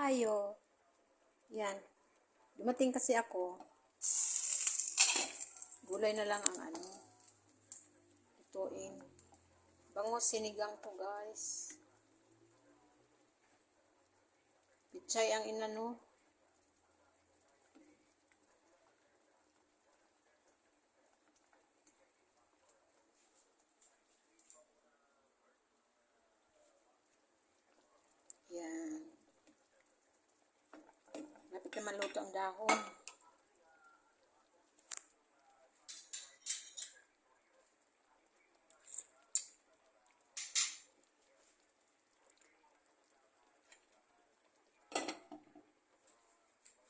tayo. Yan. Dumating kasi ako. Gulay na lang ang lutuin. Bangus sinigang to, guys. Pichay ang inano. Yan. Lapit na maluto ang dahon.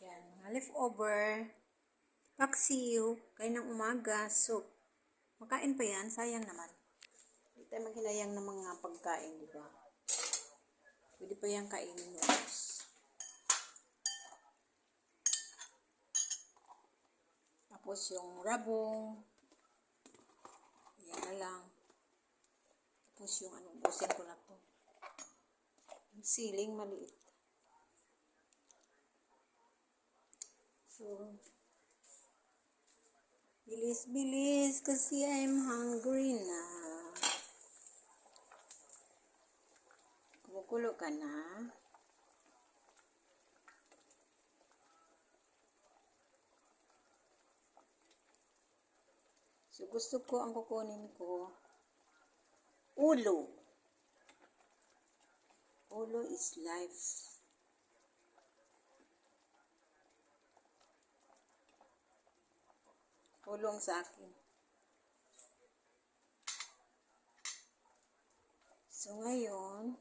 Yan. Mga leftover. Paksiw. Kain ng umaga. Soup. Makain pa yan. Sayang naman. Hindi tayo maghinayang ng mga pagkain, di ba? Pwede pa yan kainin. Tapos yung rabong. Yan na lang. Tapos yung ubusin ko na to. Yung siling maliit. So, bilis-bilis kasi I'm hungry na. Kumukulo ka na. So, gusto ko ang kukunin ko. Ulo. Ulo is life. Ulong sa akin. So, ngayon,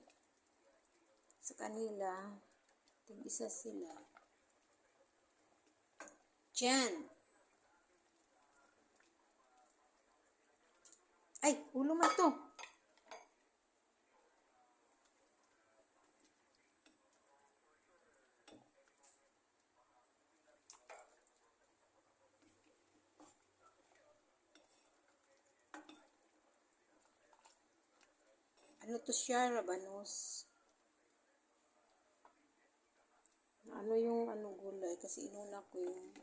sa kanila, tig-isa sila. Diyan. Ay, ulo man to. Ano to siya, rabanos? Ano yung gulay? Kasi inuna ko yung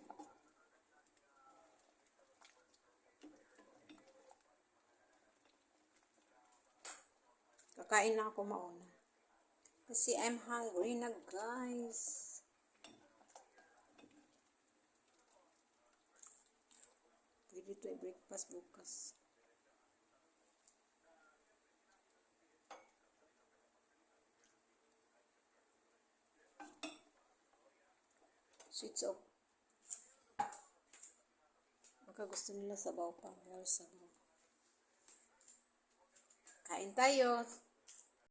kakain na ako mauna. Kasi I'm hungry na, guys. Pwede ito i-breakfast bukas. Switch off. Baka gusto nila sabaw pa. More sabaw. Kain tayo.